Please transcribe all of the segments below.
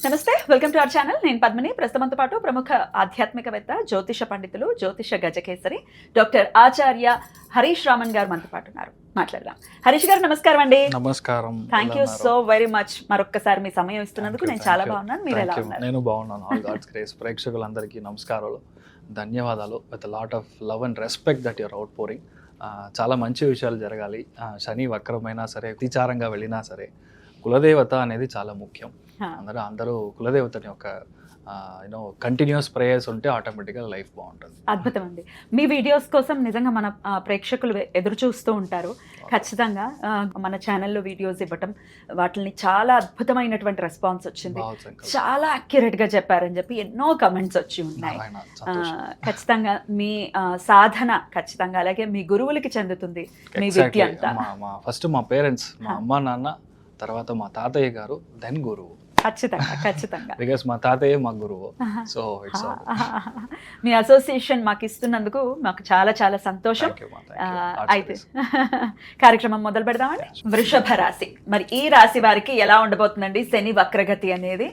నమస్తే, welcome to our channel. నేను పద్మిని. ప్రస్తుతంతో పాటు ప్రముఖ ఆధ్యాత్మికవేత్త, జ్యోతిష పండితులు, జ్యోతిష గజకేసరి డాక్టర్ ఆచార్య హరీష్ రామన్ గారు మనతో పాటు ఉన్నారు. మాట్లాడదాం. హరీష్ గారు నమస్కారం అండి. నమస్కారం. Thank you so very much. మరొక్కసారి మీ సమయం ఇస్తున్నందుకు నేను చాలా బాగున్నాను. మీరు ఎలా ఉన్నారు? నేను బాగున్నాను. All God's grace. ప్రేక్షకులందరికీ నమస్కారాలు, ధన్యవాదాలు. With lot of love and respect that your outpouring. చాలా మంచి విషయాలు జరగాలి. శని వక్రమైనా సరే, అతిచారంగా వెళ్ళినా సరే, కులదేవత అనేది చాలా ముఖ్యం. అందరూ కులదేవతని ఒక కంటిన్యూస్ ప్రేయర్స్ ఉంటే ఆటోమేటిక్గా లైఫ్ బాగుంటుంది. అద్భుతం అండి. మీ వీడియోస్ కోసం నిజంగా మన ప్రేక్షకులు ఎదురు చూస్తూ ఉంటారు. ఖచ్చితంగా మన ఛానల్లో వీడియోస్ ఇవ్వటం, వాటిని చాలా అద్భుతమైనటువంటి రెస్పాన్స్ వచ్చింది. చాలా అక్యురేట్ గా చెప్పారని చెప్పి ఎన్నో కమెంట్స్ వచ్చి ఉన్నాయి. ఖచ్చితంగా మీ సాధన ఖచ్చితంగా అలాగే మీ గురువులకి చెందుతుంది మీ విద్య అంతా. ఫస్ట్ మా పేరెంట్స్, మా అమ్మ నాన్న, తర్వాత మా తాతయ్య గారు, దెన్ గురువు. ఖచ్చితంగా బికాస్ మా తాతయ్య మా గురువు. సో ఇట్స్ మీ అసోసియేషన్ మాకు ఇస్తున్నందుకు మాకు చాలా చాలా సంతోషం. అయితే కార్యక్రమం మొదలు పెడదామండి. వృషభ రాశి, మరి ఈ రాశి వారికి ఎలా ఉండబోతుందండి శని వక్రగతి అనేది?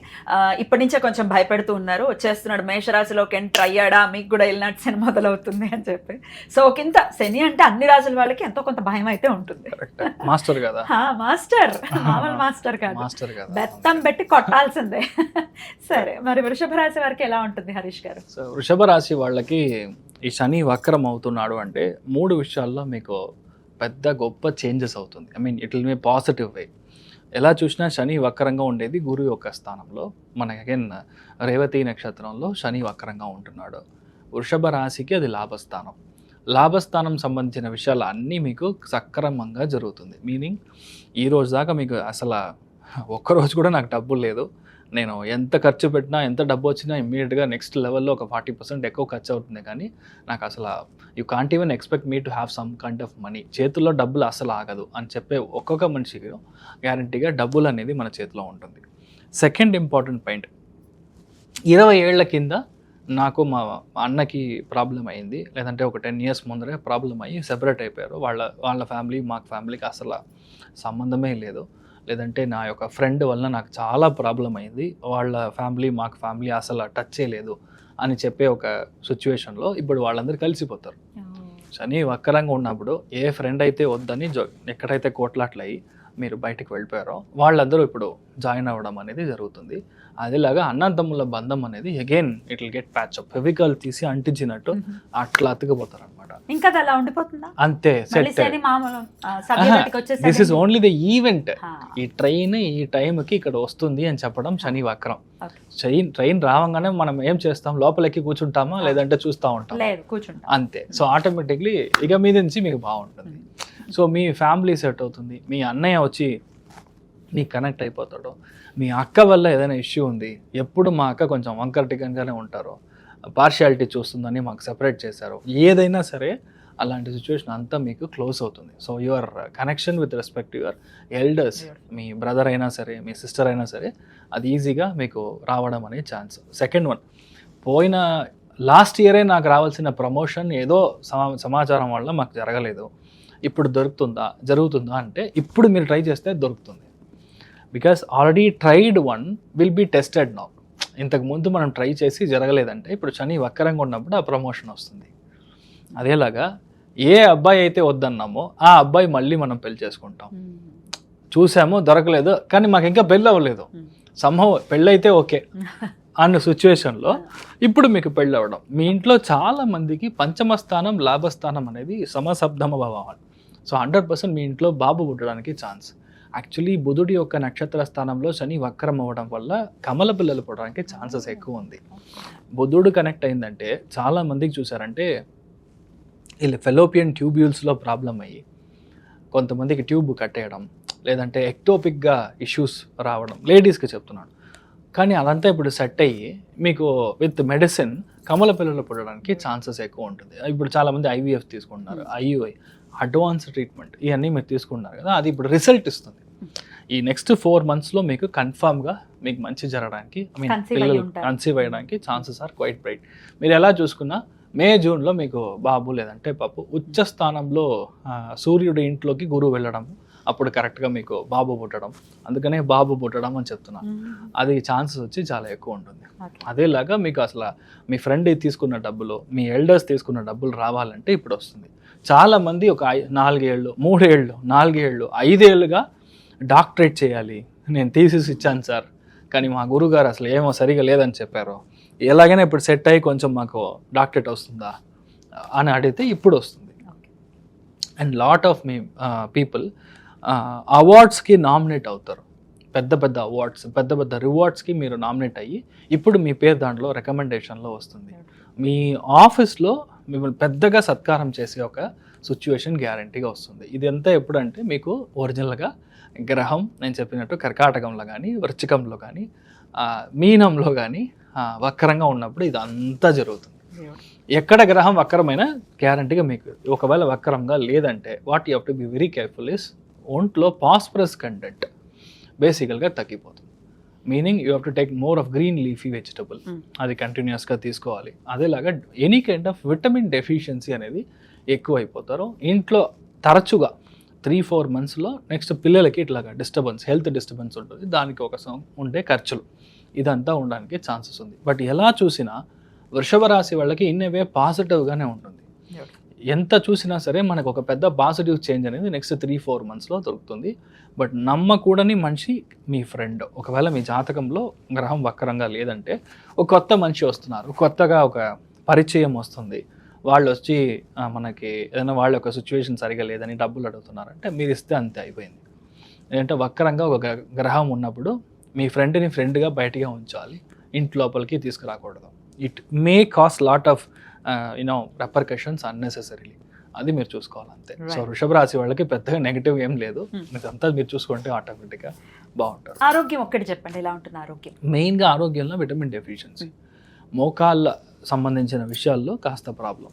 ఇప్పటి నుంచే కొంచెం భయపెడుతూ ఉన్నారు, వచ్చేస్తున్నాడు మేషరాశిలోకి ఎంటర్ అయ్యాడా, మీకు కూడా వెళ్ళినట్టు శని మొదలవుతుంది అని చెప్పి. సో కింద శని అంటే అన్ని రాశుల వాళ్ళకి ఎంతో కొంత భయం అయితే ఉంటుంది. మాస్టర్ కదా, మాస్టర్, మామూలు మాస్టర్ కాదు, బెత్తం పెట్టి కొట్టాల్సిందే. సరే, మరి వృషభ రాశి వారికి ఎలా ఉంటుంది హరీష్ గారు? సో వృషభ రాశి వాళ్ళకి ఈ శని వక్రం అవుతున్నాడు అంటే 3 విషయాల్లో మీకు పెద్ద గొప్ప చేంజెస్ అవుతుంది. I mean it will be positive way. ఎలా చూసినా శని వక్రంగా ఉండేది గురువు యొక్క స్థానంలో. మనకి అగైన్ రేవతి నక్షత్రంలో శని వక్రంగా ఉంటున్నాడు. వృషభ రాశికి అది లాభస్థానం. లాభస్థానం సంబంధించిన విషయాలు అన్నీ మీకు సక్రమంగా జరుగుతుంది. మీనింగ్ ఈ రోజు దాకా మీకు అసలు ఒక్కరోజు కూడా నాకు డబ్బులు లేదు, నేను ఎంత ఖర్చు పెట్టినా ఎంత డబ్బు వచ్చినా ఇమ్మీడియట్గా నెక్స్ట్ లెవెల్లో ఒక 40% ఎక్కువ ఖర్చు అవుతుంది, కానీ నాకు అసలు you can't even expect me to have some kind of money. చేతుల్లో డబ్బులు అసలు ఆగదు అని చెప్పే ఒక్కొక్క మనిషికి గ్యారంటీగా డబ్బులు అనేది మన చేతిలో ఉంటుంది. సెకండ్ ఇంపార్టెంట్ పాయింట్, 20 ఏళ్ల కింద నాకు మా అన్నకి ప్రాబ్లం అయింది, లేదంటే ఒక 10 years ముందరే ప్రాబ్లం అయ్యి సెపరేట్ అయిపోయారు. వాళ్ళ ఫ్యామిలీ మాకు ఫ్యామిలీకి అసలు సంబంధమే లేదు. లేదంటే నా యొక్క ఫ్రెండ్ వల్ల నాకు చాలా ప్రాబ్లం అయింది, వాళ్ళ ఫ్యామిలీ మాకు ఫ్యామిలీ అసలు టచ్ చేయలేదు అని చెప్పే ఒక సిచ్యువేషన్లో ఇప్పుడు వాళ్ళందరూ కలిసిపోతారు. శని వక్రంగా ఉన్నప్పుడు ఏ ఫ్రెండ్ అయితే వద్దని ఎక్కడైతే కోట్లాట్లు అయ్యి మీరు బయటకు వెళ్ళిపోయారో వాళ్ళందరూ ఇప్పుడు జాయిన్ అవ్వడం అనేది జరుగుతుంది. అదేలాగా అన్నదమ్ముల బంధం అనేది again it will get patch up. Fevicol తీసి అంటించినట్టు అట్లా అతుకుపోతారు అనమాట. ఇంకా అలా ఉండిపోతుందా? అంతే. This is only the event. ఈ ట్రైన్ ఈ టైంకి ఇక్కడ వస్తుంది అని చెప్పడం శని వక్రం. ట్రైన్ రావంగానే మనం ఏం చేస్తాం, లోపలికి కూర్చుంటామా లేదంటే చూస్తూ ఉంటాం, అంతే. సో ఆటోమేటిక్లీ ఇక మీద నుంచి మీకు బాగుంటుంది. సో మీ ఫ్యామిలీ సెట్ అవుతుంది, మీ అన్నయ్య వచ్చి మీకు కనెక్ట్ అయిపోతాడు, మీ అక్క వల్ల ఏదైనా ఇష్యూ ఉంది, ఎప్పుడు మా అక్క కొంచెం వంకర టికంగానే ఉంటారు, పార్షియాలిటీ చూస్తుందని మాకు సెపరేట్ చేశారు, ఏదైనా సరే అలాంటి సిచ్యువేషన్ అంతా మీకు క్లోజ్ అవుతుంది. So your connection with respect your elders, me brother అయినా సరే మీ సిస్టర్ అయినా సరే, అది ఈజీగా మీకు రావడం అనే ఛాన్స్. సెకండ్ వన్, పోయిన లాస్ట్ ఇయరే నాకు రావాల్సిన ప్రమోషన్ ఏదో సమాచారం వల్ల మాకు జరగలేదు, ఇప్పుడు జరుగుతుందా అంటే ఇప్పుడు మీరు ట్రై చేస్తే దొరుకుతుంది. Because already tried one will be tested now. ఇంతకుముందు మనం ట్రై చేసి జరగలేదంటే ఇప్పుడు శని వక్రంగా ఉన్నప్పుడు ఆ ప్రమోషన్ వస్తుంది. అదేలాగా ఏ అబ్బాయి అయితే వద్దన్నామో ఆ అబ్బాయి మళ్ళీ మనం పెళ్లి చేసుకుంటాం. చూసాము దొరకలేదు, కానీ మాకు ఇంకా పెళ్ళి అవ్వలేదు, సంభవం పెళ్ళైతే ఓకే అన్న సిచ్యువేషన్లో ఇప్పుడు మీకు పెళ్ళి అవ్వడం. మీ ఇంట్లో చాలా మందికి పంచమ స్థానం లాభస్థానం అనేది సమశబ్దమ భావాలు. సో 100% మీ ఇంట్లో బాబు పుట్టడానికి ఛాన్స్. యాక్చువల్లీ బుధుడి యొక్క నక్షత్ర స్థానంలో శని వక్రం అవ్వడం వల్ల కమల పిల్లలు పుట్టడానికి ఛాన్సెస్ ఎక్కువ ఉంది. బుధుడు కనెక్ట్ అయిందంటే చాలా మందికి చూసారంటే వీళ్ళు ఫెలోపియన్ ట్యూబ్యూల్స్లో ప్రాబ్లం అయ్యి కొంతమందికి ట్యూబ్ కట్టేయడం, లేదంటే ఎక్టోపిక్గా ఇష్యూస్ రావడం, లేడీస్కి చెప్తున్నాను. కానీ అదంతా ఇప్పుడు సెట్ అయ్యి మీకు విత్ మెడిసిన్ కమల పిల్లలు పుట్టడానికి ఛాన్సెస్ ఎక్కువ ఉంటుంది. ఇప్పుడు చాలామంది ఐవీఎఫ్ తీసుకుంటున్నారు, ఐయుఐ అడ్వాన్స్ ట్రీట్మెంట్, ఇవన్నీ మీరు తీసుకుంటున్నారు కదా, అది ఇప్పుడు రిజల్ట్ ఇస్తుంది. ఈ నెక్స్ట్ 4 monthsలో మీకు కన్ఫామ్గా మీకు మంచి జరగడానికి, ఐ మీన్ పిల్లలు కన్సీవ్ అయ్యడానికి ఛాన్సెస్ ఆర్ క్వైట్ బ్రైట్. మీరు ఎలా చూసుకున్నా మే జూన్ లో మీకు బాబు లేదంటే పాపు ఉచ్చ స్థానంలో సూర్యుడి ఇంట్లోకి గురువు వెళ్ళడం, అప్పుడు కరెక్ట్గా మీకు బాబు పుట్టడం, అందుకనే బాబు పుట్టడం అని చెప్తున్నాను. అది ఛాన్సెస్ వచ్చి చాలా ఎక్కువ ఉంటుంది. అదేలాగా మీకు అసలు మీ ఫ్రెండ్ తీసుకున్న డబ్బులు, మీ ఎల్డర్స్ తీసుకున్న డబ్బులు రావాలంటే ఇప్పుడు వస్తుంది. చాలామంది ఒక 4 ఏళ్ళు 3 ఏళ్ళు 4 ఏళ్ళు 5 ఏళ్ళుగా డాక్టరేట్ చేయాలి, నేను థీసిస్ ఇచ్చాను సార్, కానీ మా గురుగారు అసలు ఏమో సరిగా లేదని చెప్పారు, ఎలాగైనా ఇప్పుడు సెట్ అయ్యి కొంచెం మాకు డాక్టరేట్ వస్తుందా అని అడిగితే ఇప్పుడు వస్తుంది. అండ్ లాట్ ఆఫ్ మీ పీపుల్ అవార్డ్స్కి నామినేట్ అవుతారు, పెద్ద పెద్ద అవార్డ్స్, పెద్ద పెద్ద రివార్డ్స్కి మీరు నామినేట్ అయ్యి ఇప్పుడు మీ పేరు దాంట్లో రికమెండేషన్లో వస్తుంది. మీ ఆఫీస్లో మిమ్మల్ని పెద్దగా సత్కారం చేసే ఒక సిచ్యువేషన్ గ్యారంటీగా వస్తుంది. ఇది అంతా ఎప్పుడంటే మీకు ఒరిజినల్గా గ్రహం నేను చెప్పినట్టు కర్కాటకంలో కానీ, వృశ్చికంలో కానీ, మీనంలో కానీ వక్రంగా ఉన్నప్పుడు ఇదంతా జరుగుతుంది. ఎక్కడ గ్రహం వక్రమైనా గ్యారంటీగా మీకు, ఒకవేళ వక్రంగా లేదంటే what you have to be very careful is ఒంట్లో పాస్పరస్ కంటెంట్ బేసికల్గా తగ్గిపోతుంది. Meaning you have to take more of green leafy vegetable, అది కంటిన్యూస్గా తీసుకోవాలి. అదేలాగా any kind of vitamin deficiency అనేది ఎక్కువ అయిపోతారు ఇంట్లో తరచుగా 3-4 monthsలో. నెక్స్ట్ పిల్లలకి ఇట్లాగా డిస్టర్బెన్స్, హెల్త్ డిస్టర్బెన్స్ ఉంటుంది, దానికి ఒక ఉండే ఖర్చులు, ఇదంతా ఉండడానికి ఛాన్సెస్ ఉంది. బట్ ఎలా చూసినా వృషభ రాశి వాళ్ళకి ఇన్నేవే పాజిటివ్గానే ఉంటుంది. ఎంత చూసినా సరే మనకు ఒక పెద్ద పాజిటివ్ చేంజ్ అనేది నెక్స్ట్ 3-4 monthsలో దొరుకుతుంది. బట్ నమ్మకూడని మనిషి మీ ఫ్రెండ్, ఒకవేళ మీ జాతకంలో గ్రహం వక్రంగా లేదంటే ఒక కొత్త మనిషి వస్తున్నారు, కొత్తగా ఒక పరిచయం వస్తుంది, వాళ్ళు వచ్చి మనకి ఏదైనా వాళ్ళ ఒక సిచ్యువేషన్ సరిగా లేదని డబ్బులు అడుగుతున్నారంటే మీరు ఇస్తే అంతే అయిపోయింది. ఏంటంటే వక్రంగా ఒక గ్రహం ఉన్నప్పుడు మీ ఫ్రెండ్ని ఫ్రెండ్గా బయటగా ఉంచాలి, ఇంటి లోపలికి తీసుకురాకూడదు. It may cost lot of repercussions unnecessarily, అది మీరు చూసుకోవాలి అంతే. సో వృషభ రాశి వాళ్ళకి పెద్దగా నెగిటివ్ ఏం లేదు, ఇదంతా మీరు చూసుకుంటే ఆటోమేటిక్గా బాగుంటారు. ఆరోగ్యం ఒక్కటి చెప్పండి, ఎలా ఉంటుంది ఆరోగ్యం? మెయిన్గా ఆరోగ్యంలో విటమిన్ డెఫిషియన్సీ, మోకాళ్ళ సంబంధించిన విషయాల్లో కాస్త ప్రాబ్లం,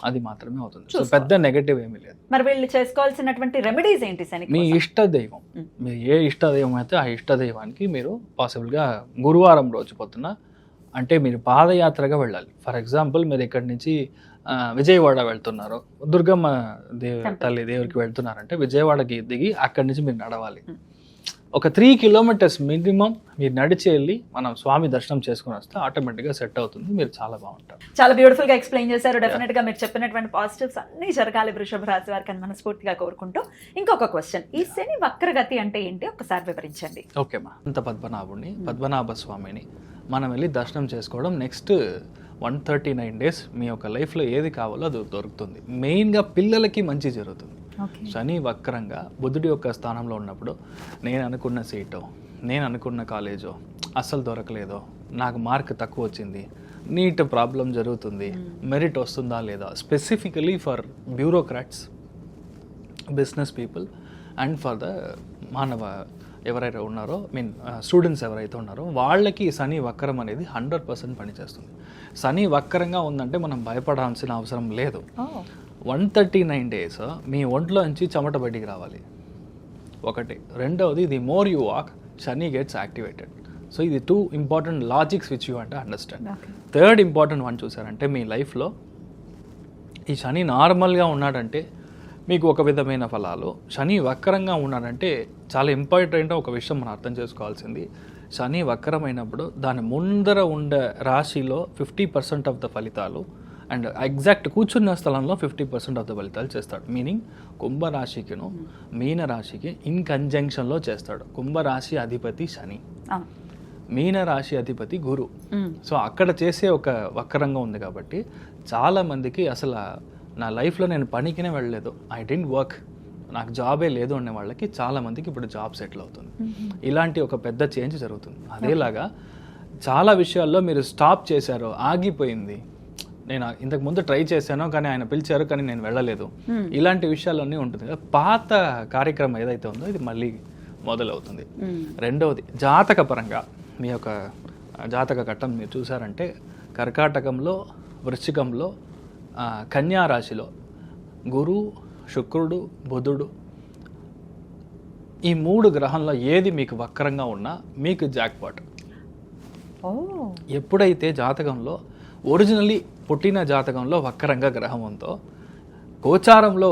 అది మాత్రమే అవుతుంది. సో పెద్ద నెగటివ్ ఏమీ లేదు. మరి వీళ్ళు చేసుకోవాల్సినటువంటి రెమెడీస్ ఏంటి శని? మీ ఇష్ట దైవం, మీరు ఏ ఇష్ట దైవం అయితే ఆ ఇష్ట దైవానికి మీరు పాసిబుల్గా గురువారం రోజు పొద్దున, అంటే మీరు పాదయాత్రగా వెళ్ళాలి. ఫర్ ఎగ్జాంపుల్ మీరు ఇక్కడి నుంచి విజయవాడ వెళ్తున్నారు, దుర్గమ్మ తల్లి దేవుడికి వెళ్తున్నారంటే విజయవాడకి దిగి అక్కడి నుంచి మీరు నడవాలి. ఒక 3 kilometers మినిమం మీరు నడిచి వెళ్ళి మనం స్వామి దర్శనం చేసుకుని వస్తే ఆటోమేటిక్గా సెట్ అవుతుంది, మీరు చాలా బాగుంటారు. చాలా బ్యూటిఫుల్ గా ఎక్స్ప్లెయిన్ చేశారు. డెఫినెట్ గా మీరు చెప్పినటువంటి పాజిటివ్స్ అన్ని జరగాలి వృషభ రాశి వారికి అని మనస్ఫూర్తిగా కోరుకుంటూ, ఇంకొక క్వశ్చన్, ఈ శని వక్రగతి అంటే ఏంటి ఒకసారి వివరించండి. ఓకేమా, అంత పద్మనాభుడిని, పద్మనాభ స్వామిని మనం వెళ్ళి దర్శనం చేసుకోవడం నెక్స్ట్ 139 days మీ యొక్క లైఫ్లో ఏది కావాలో అది దొరుకుతుంది. మెయిన్గా పిల్లలకి మంచి జరుగుతుంది. శని వక్రంగా బుధుడి యొక్క స్థానంలో ఉన్నప్పుడు నేను అనుకున్న సీటో, నేను అనుకున్న కాలేజో అస్సలు దొరకలేదో, నాకు మార్క్ తక్కువ వచ్చింది, నీట్ ప్రాబ్లం జరుగుతుంది, మెరిట్ వస్తుందా లేదా, specifically for bureaucrats, business people and for the మానవ ఎవరైతే ఉన్నారో స్టూడెంట్స్ ఎవరైతే ఉన్నారో వాళ్ళకి శని వక్రం అనేది 100% పనిచేస్తుంది. శని వక్రంగా ఉందంటే మనం భయపడాల్సిన అవసరం లేదు. 139 days మీ ఒంట్లో నుంచి చెమట బయటికి రావాలి ఒకటి. రెండవది, the more you walk Shani gets activated. So ఇది 2 important లాజిక్స్ విచ్ యూ అంటే అండర్స్టాండ్. థర్డ్ ఇంపార్టెంట్ వన్ చూసారంటే మీ లైఫ్లో ఈ శని నార్మల్గా ఉన్నాడంటే మీకు ఒక విధమైన ఫలాలు, శని వక్రంగా ఉన్నాడంటే చాలా ఇంపార్టెంట్ ఒక విషయం మనం అర్థం చేసుకోవాల్సింది. శని వక్రమైనప్పుడు దాని ముందర ఉండే రాశిలో 50% ఆఫ్ ద ఫలితాలు అండ్ ఎగ్జాక్ట్ కూర్చున్న స్థలంలో 50% ఆఫ్ ద ఫలితాలు చేస్తాడు. మీనింగ్ కుంభరాశికిను మీనరాశికి ఇన్ కంజంక్షన్లో చేస్తాడు. కుంభరాశి అధిపతి శని, మీనరాశి అధిపతి గురు. సో అక్కడ చేసే ఒక వక్రంగా ఉంది కాబట్టి చాలామందికి అసలు నా లైఫ్లో నేను పనికినే వెళ్ళలేదు, ఐ డెంట్ వర్క్, నాకు జాబే లేదు అనే వాళ్ళకి చాలామందికి ఇప్పుడు జాబ్ సెటిల్ అవుతుంది. ఇలాంటి ఒక పెద్ద చేంజ్ జరుగుతుంది. అదేలాగా చాలా విషయాల్లో మీరు స్టాప్ చేశారో, ఆగిపోయింది, నేను ఇంతకు ముందు ట్రై చేశాను కానీ ఆయన పిలిచారు కానీ నేను వెళ్ళలేదు, ఇలాంటి విషయాలన్నీ ఉంటుంది కదా. పాత కార్యక్రమం ఏదైతే ఉందో ఇది మళ్ళీ మొదలవుతుంది. రెండవది, జాతక పరంగా మీ యొక్క జాతక ఘట్టం మీరు చూసారంటే కర్కాటకంలో, వృశ్చికంలో, కన్యా రాశిలో గురు, శుక్రుడు, బుధుడు, ఈ 3 గ్రహంలో ఏది మీకు వక్రంగా ఉన్నా మీకు జాక్పాట్. ఎప్పుడైతే జాతకంలో ఒరిజినల్లీ పుట్టిన జాతకంలో వక్రంగా గ్రహం ఉందో, గోచారంలో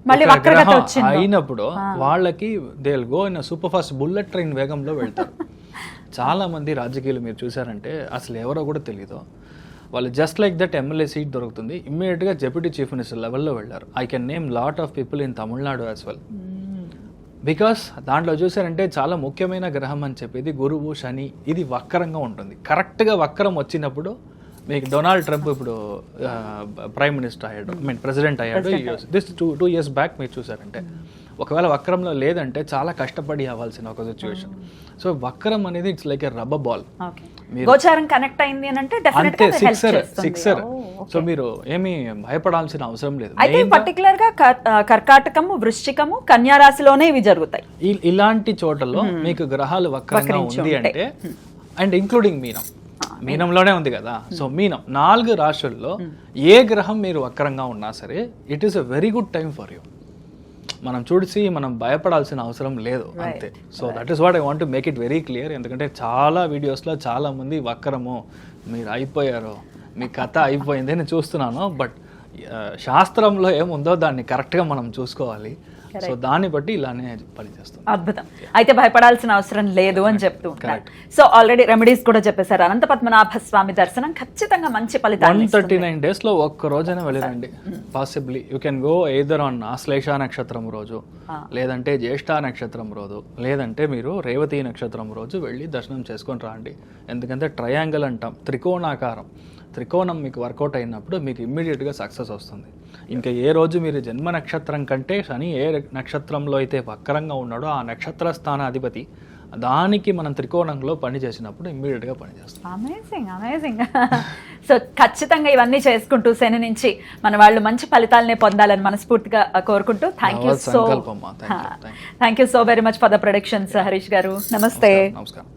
మళ్ళీ ఒక వక్రగతి గ్రహం వచ్చిందో. అయినప్పుడు వాళ్ళకి they will go in super fast bullet train వేగంలో వెళ్తారు. చాలా మంది రాజకీయాలు మీరు చూసారంటే అసలు ఎవరో కూడా తెలియదు, వాళ్ళు just like that MLA seat దొరుకుతుంది, ఇమ్మీడియట్గా డెప్యూటీ చీఫ్ మినిస్టర్ లెవెల్లో వెళ్ళారు. I can name lot of people in Tamil Nadu as well. Because దాంట్లో చూసారంటే చాలా ముఖ్యమైన గ్రహం అని చెప్పేది గురువు శని, ఇది వక్రంగా ఉంటుంది. కరెక్ట్గా వక్రం వచ్చినప్పుడు మీకు డొనాల్డ్ ట్రంప్ ఇప్పుడు ప్రైమ్ మినిస్టర్ అయ్యాడు, ప్రెసిడెంట్ అయ్యాడు. దిస్ టూ ఇయర్స్ బ్యాక్ మీరు చూసారంటే, ఒకవేళ వక్రంలో లేదంటే చాలా కష్టపడి అవ్వాల్సిన ఒక సిచ్యువేషన్. సో వక్రం అనేది it's like a rubber ball. గోచారం కనెక్ట్ అయింది అని అంటే అంతే, సిక్సర్. సో మీరు ఏమీ భయపడాల్సిన అవసరం లేదు. అయితే పర్టికులర్ గా కర్కాటకము, వృశ్చికము, కన్యా రాశిలోనే ఇవి జరుగుతాయి. ఇలాంటి చోటలో మీకు గ్రహాలు వక్రంగా ఉంది అంటే, అండ్ ఇంక్లూడింగ్ మీనంలోనే ఉంది కదా. సో మీనం 4 రాశుల్లో ఏ గ్రహం మీరు వక్రంగా ఉన్నా సరే it is a very good time for you. మనం చూసి మనం భయపడాల్సిన అవసరం లేదు అంతే. So that is what I want to make it very clear. ఎందుకంటే చాలా వీడియోస్లో చాలా మంది వక్రము, మీరు అయిపోయారు, మీ కథ అయిపోయింది అని చూస్తున్నాను. బట్ శాస్త్రంలో ఏముందో దాన్ని కరెక్ట్గా మనం చూసుకోవాలి. సో దాన్ని బట్టి ఇలానే పనిచేస్తుంది. అద్భుతం. అయితే భయపడాల్సిన అవసరం లేదు అని చెప్తూ ఉంటారు. సో ఆల్రెడీ రెమెడీస్ కూడా చెప్పేశారు. అనంత పద్మనాభ స్వామి దర్శనం ఖచ్చితంగా మంచి ఫలితాలు. 139 days లో ఒక్క రోజైనా వెళ్ళిరండి. Possibly you can go either on Ashlesha నక్షత్రం రోజు, లేదంటే జ్యేష్ఠ నక్షత్రం రోజు, లేదంటే మీరు రేవతి నక్షత్రం రోజు వెళ్ళి దర్శనం చేసుకొని రండి. ఎందుకంటే ట్రయాంగిల్ అంటాం, త్రికోణాకారం. త్రికోణం మీకు వర్కౌట్ అయినప్పుడు మీకు ఇమ్మీడియట్గా సక్సెస్ వస్తుంది. ఇంకా ఏ రోజు మీరు జన్మ నక్షత్రం కంటే శని ఏ నక్షత్రంలో అయితే వక్రంగా ఉన్నాడో ఆ నక్షత్ర స్థానాధిపతి దానికి మనం త్రికోణంలో పని చేసినప్పుడు ఇమ్మీడియట్గా పనిచేస్తాం. అమేజింగ్. సో ఖచ్చితంగా ఇవన్నీ చేసుకుంటూ శని నుంచి మన వాళ్ళు మంచి ఫలితాలనే పొందాలని మనస్ఫూర్తిగా కోరుకుంటూ thank you so very much for the productions Harish గారు. నమస్తే. నమస్కారం.